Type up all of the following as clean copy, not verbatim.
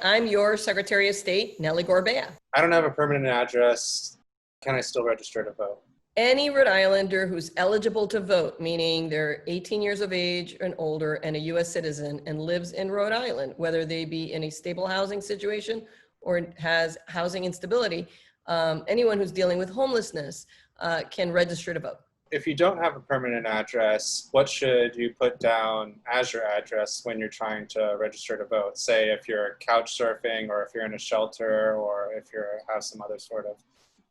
I'm your Secretary of State, Nellie Gorbea. I don't have a permanent address. Can I still register to vote? Any Rhode Islander who's eligible to vote, meaning they're 18 years of age and older and a U.S. citizen and lives in Rhode Island, whether they be in a stable housing situation or has housing instability, anyone who's dealing with homelessness can register to vote. If you don't have a permanent address, what should you put down as your address when you're trying to register to vote? Say if you're couch surfing, or if you're in a shelter, or if you have some other sort of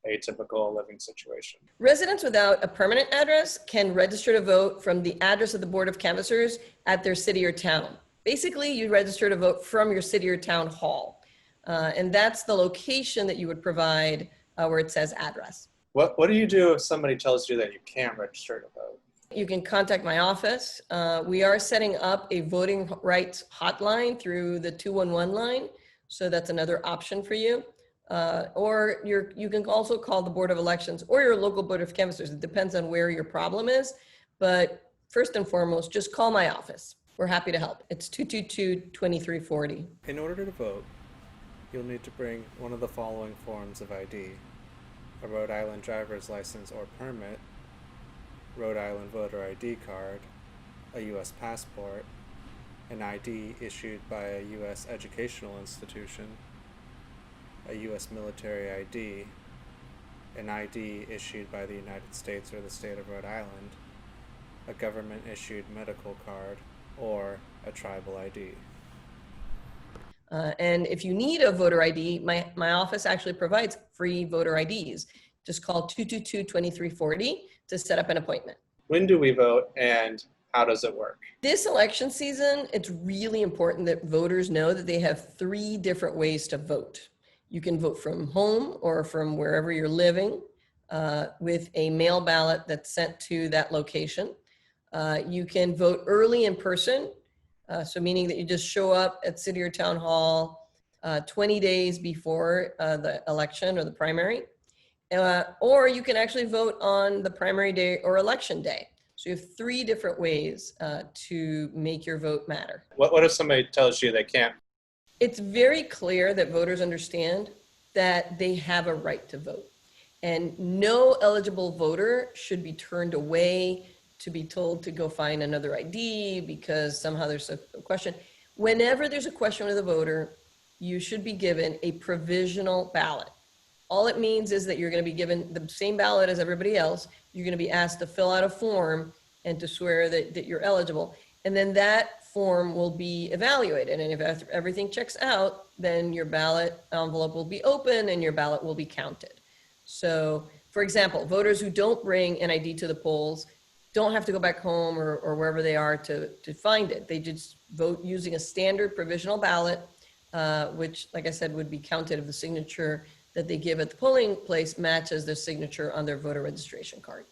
atypical living situation. Residents without a permanent address can register to vote from the address of the Board of Canvassers at their city or town. Basically, you register to vote from your city or town hall. And that's the location that you would provide where it says address. What do you do if somebody tells you that you can't register to vote? You can contact my office. We are setting up a voting rights hotline through the 211 line. So that's another option for you. Or you can also call the Board of Elections or your local Board of Canvassers. It depends on where your problem is. But first and foremost, just call my office. We're happy to help. It's 222-2340. In order to vote, you'll need to bring one of the following forms of ID: a Rhode Island driver's license or permit, Rhode Island voter ID card, a U.S. passport, an ID issued by a U.S. educational institution, a U.S. military ID, an ID issued by the United States or the state of Rhode Island, a government-issued medical card, or a tribal ID. And if you need a voter ID, my office actually provides free voter IDs. Just call 222-2340 to set up an appointment. When do we vote, and how does it work? This election season, it's really important that voters know that they have 3 different ways to vote. You can vote from home or from wherever you're living with a mail ballot that's sent to that location. You can vote early in person. So meaning that you just show up at city or town hall 20 days before the election or the primary. Or you can actually vote on the primary day or election day. So you have 3 different ways to make your vote matter. What if somebody tells you they can't? It's very clear that voters understand that they have a right to vote. And no eligible voter should be turned away to be told to go find another ID because somehow there's a question. Whenever there's a question with a voter, you should be given a provisional ballot. All it means is that you're going to be given the same ballot as everybody else. You're going to be asked to fill out a form and to swear that you're eligible. And then that form will be evaluated. And if everything checks out, then your ballot envelope will be open and your ballot will be counted. So, for example, voters who don't bring an ID to the polls don't have to go back home or wherever they are to find it. They just vote using a standard provisional ballot, which, like I said, would be counted if the signature that they give at the polling place matches their signature on their voter registration card.